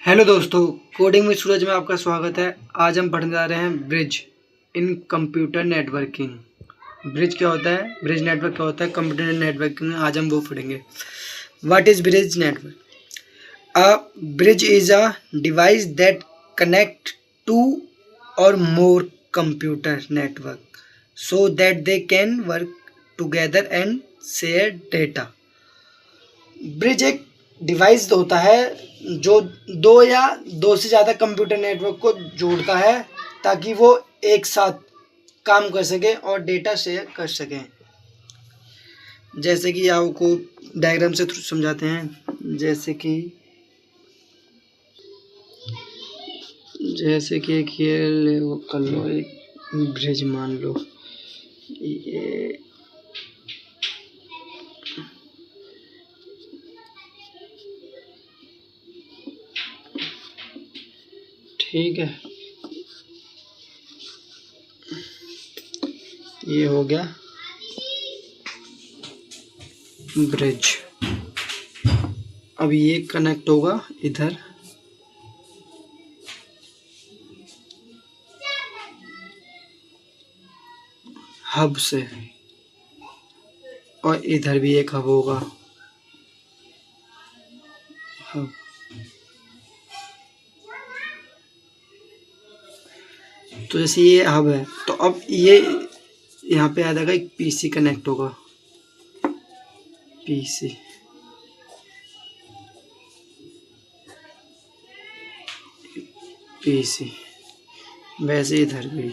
Hello दोस्तों, coding में सूरज में आपका स्वागत है। आज हम पढ़ने जा रहे हैं ब्रिज इन कंप्यूटर नेटवर्किंग। ब्रिज क्या होता है, ब्रिज नेटवर्क क्या होता है, कंप्यूटर नेटवर्किंग में आज हम वो पढ़ेंगे। What is bridge network? A bridge is a device that connect two or more computer network so that they can work together and share data. Bridge एक डिवाइस होता है जो दो या दो से ज़्यादा कंप्यूटर नेटवर्क को जोड़ता है ताकि वो एक साथ काम कर सकें और डेटा शेयर कर सकें। जैसे कि आपको डायग्राम से समझाते हैं। जैसे कि एक ये ले वो कर लो, एक ब्रिज मान लो, ये ठीक है, ये हो गया ब्रिज। अब ये कनेक्ट होगा इधर हब से और इधर भी एक हब होगा, हब। तो जैसे ये हब है तो अब ये यहाँ पे आ जाएगा, एक पीसी कनेक्ट होगा, पीसी। पीसी वैसे इधर भी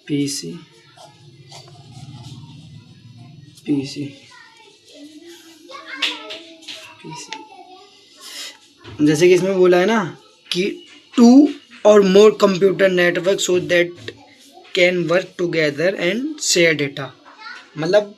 पीसी पीसी पीसी। जैसे कि इसमें बोला है ना कि two or more computer network so that can work together and share data. मतलब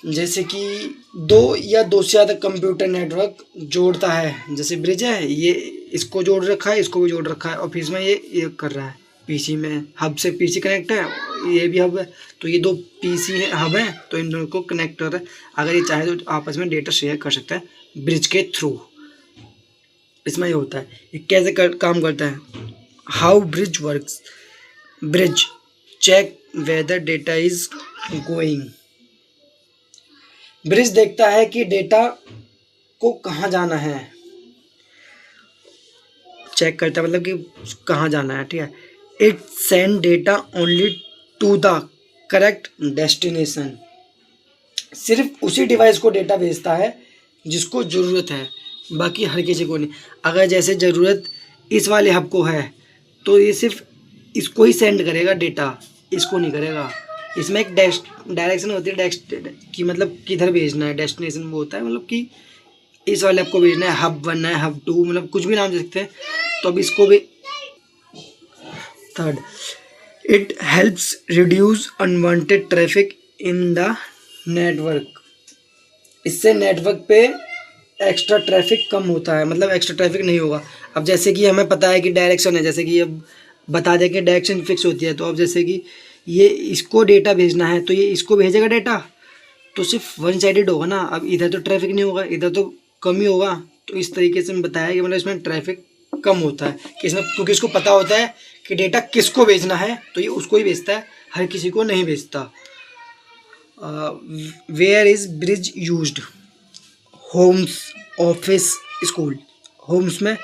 जैसे कि दो या दो से ज़्यादा कंप्यूटर नेटवर्क जोड़ता है। जैसे ब्रिज है, ये इसको जोड़ रखा है, इसको भी जोड़ रखा है, और फिर इसमें ये कर रहा है पीसी में। हब से पीसी कनेक्ट है, ये भी हब है, तो ये दो पीसी है, हब है, तो इन दोनों को कनेक्ट कर रहा है। अगर ये चाहे तो आपस में डेटा शेयर कर सकता है ब्रिज के थ्रू। इसमें ये होता है, ये कैसे काम करता है। How bridge works? Bridge check weather data is going. Bridge देखता है कि डेटा को कहाँ जाना है, चेक करता है, मतलब कि कहाँ जाना है, ठीक है। It send data only to the correct destination. सिर्फ उसी डिवाइस को डेटा भेजता है जिसको ज़रूरत है, बाकी हर किसी को नहीं। अगर जैसे ज़रूरत इस वाले हब को है तो ये सिर्फ इसको ही सेंड करेगा डेटा, इसको नहीं करेगा। इसमें एक डायरेक्शन होती है कि मतलब किधर भेजना है, डेस्टिनेशन वो होता है, मतलब कि इस वाले आपको भेजना है, हब 1 है, हब 2, मतलब कुछ भी नाम दे सकते हैं। तो अब इसको भी third, it helps reduce unwanted traffic in the network. इससे नेटवर्क पे एक्स्ट्रा ट्रैफिक कम होता है, मतलब एक्स्ट्रा ट्रैफिक नहीं होगा। अब जैसे कि हमें पता है कि डायरेक्शन है, जैसे कि अब बता दें कि डायरेक्शन फिक्स होती है, तो अब जैसे कि ये इसको डेटा भेजना है तो ये इसको भेजेगा डेटा, तो सिर्फ वन साइडेड होगा ना। अब इधर तो ट्रैफिक नहीं होगा, इधर तो कम ही होगा। तो इस तरीके से मैं बताया कि मतलब इसमें ट्रैफिक कम होता है कि इसमें, क्योंकि इसको पता होता है कि डेटा किसको भेजना है, तो ये उसको ही भेजता है, हर किसी को नहीं भेजता। Where is bridge used? Homes, office, school. Homes में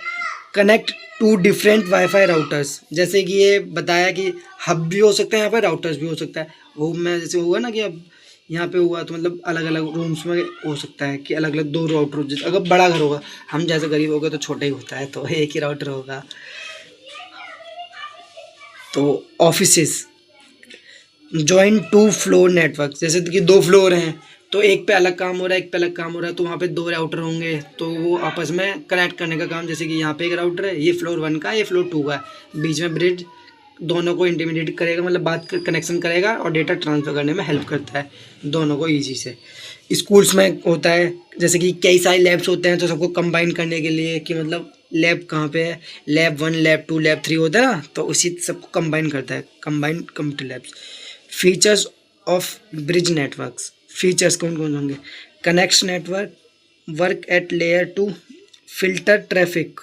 connect to different wifi routers. जैसे कि ये बताया कि हब भी हो सकता है, यहाँ पर राउटर्स भी हो सकता है। होम में जैसे हुआ ना कि अब यहाँ पे हुआ तो मतलब अलग अलग रूम्स में हो सकता है कि अलग अलग दो राउटर। जैसे अगर बड़ा घर होगा, हम जैसे गरीब हो गए तो छोटा ही होता है, तो एक ही राउटर होगा। तो offices join to floor network. जैसे कि दो फ्लोर हैं तो एक पे अलग काम हो रहा है, एक पे अलग काम हो रहा है, तो वहाँ पे दो राउटर होंगे, तो वो आपस में कनेक्ट करने का काम। जैसे कि यहाँ पे एक राउटर है, ये फ्लोर 1 का, ये फ्लोर 2 का है, बीच में ब्रिज दोनों को इंटीमेडिएट करेगा, मतलब बात कनेक्शन करेगा और डेटा ट्रांसफ़र करने में हेल्प करता है दोनों को ईजी से। स्कूल्स में होता है, जैसे कि कई सारे लैब्स होते हैं, तो सबको कंबाइन करने के लिए कि मतलब लैब कहाँ पे है, लैब 1, लैब 2, लैब 3 होता है ना, तो उसी सबको कंबाइन करता है, combined computer labs. Features of bridge networks. Features कौन कौन होंगे? Connects network, work at layer 2, filter traffic,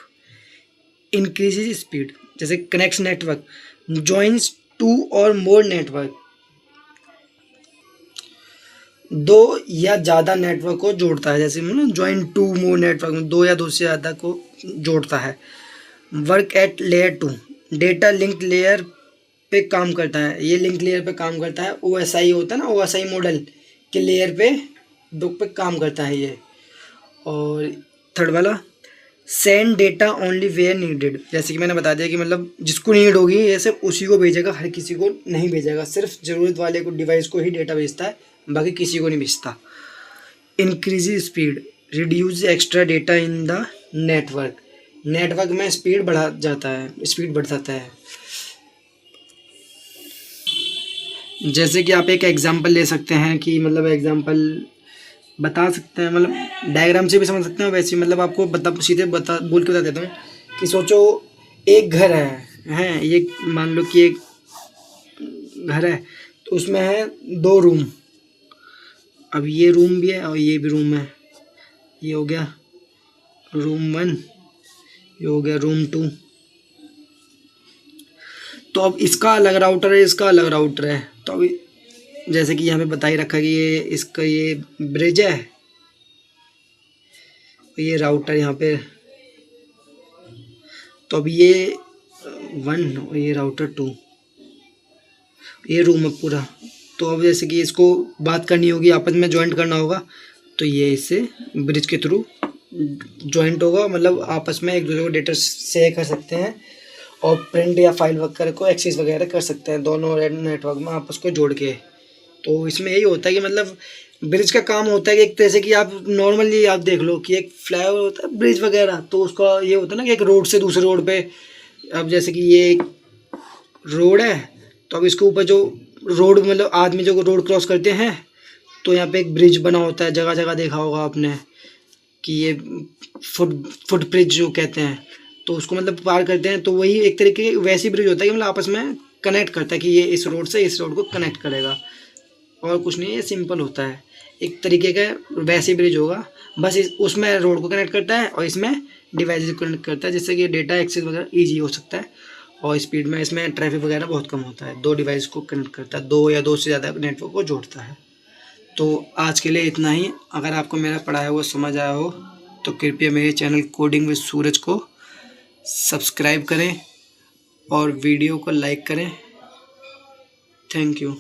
increases speed. जैसे connects network, joins to or more network, दो या ज़्यादा नेटवर्क को जोड़ता है। जैसे मतलब ज्वाइन टू मोर नेटवर्क में दो या दो से ज़्यादा को जोड़ता है। Work at layer two, data link layer पे काम करता है। ये लिंक लेयर पे काम करता है। OSI होता है ना, OSI मॉडल के लेयर पे काम करता है ये। और थर्ड वाला, send data only where needed. जैसे कि मैंने बता दिया कि मतलब जिसको नीड होगी ये सिर्फ उसी को भेजेगा, हर किसी को नहीं भेजेगा। सिर्फ ज़रूरत वाले को डिवाइस को ही डेटा भेजता है, बाकी किसी को नहीं भेजता। Increase speed, reduce extra data in the network. Network में स्पीड बढ़ जाता है। जैसे कि आप एक एग्जांपल ले सकते हैं कि मतलब एग्जांपल बता सकते हैं, मतलब डायग्राम से भी समझ सकते हैं। वैसे मतलब आपको सीधे बोल के बता देता हूँ कि सोचो एक घर है ये मान लो कि एक घर है, तो उसमें है 2 रूम। अब ये रूम भी है और ये भी रूम है। ये हो गया रूम 1, ये हो गया रूम 2। तो अब इसका अलग राउटर है, इसका अलग राउटर है। तो अभी जैसे कि यहाँ पे बता ही रखा कि ये ब्रिज है, ये राउटर यहाँ पे। तो अब ये 1 और ये राउटर 2, ये रूम है पूरा। तो अब जैसे कि इसको बात करनी होगी, आपस में जॉइंट करना होगा, तो ये इससे ब्रिज के थ्रू जॉइंट होगा। मतलब आपस में एक दूसरे को डेटा शेयर कर सकते हैं और प्रिंट या फाइल वगैरह को एक्सेस वगैरह कर सकते हैं, दोनों नेटवर्क में आपस को जोड़ के। तो इसमें यही होता है कि मतलब ब्रिज का काम होता है कि एक तरह से कि आप नॉर्मली आप देख लो कि एक फ्लाईओवर होता है ब्रिज वगैरह, तो उसका ये होता है ना कि एक रोड से दूसरे रोड पे, अब जैसे कि ये एक रोड है, तो अब इसके ऊपर जो रोड मतलब आदमी जो रोड क्रॉस करते हैं, तो यहाँ पे एक ब्रिज बना होता है। जगह जगह देखा होगा आपने कि ये फुट ब्रिज जो कहते हैं, तो उसको मतलब पार करते हैं। तो वही एक तरीके वैसी ब्रिज होता है कि मतलब आपस में कनेक्ट करता है कि ये इस रोड से इस रोड को कनेक्ट करेगा, और कुछ नहीं है। ये सिंपल होता है, एक तरीके का वैसी ब्रिज होगा, बस उसमें रोड को कनेक्ट करता है और इसमें डिवाइस को कनेक्ट करता है, जिससे कि डेटा एक्सेस वगैरह ईजी हो सकता है। और स्पीड में इसमें ट्रैफिक वगैरह बहुत कम होता है। 2 डिवाइस को कनेक्ट करता है, 2 या 2 से ज़्यादा नेटवर्क को जोड़ता है। तो आज के लिए इतना ही। अगर आपको मेरा पढ़ाया हुआ समझ आया हो तो कृपया मेरे चैनल कोडिंग विद सूरज को सब्सक्राइब करें और वीडियो को लाइक करें। Thank you.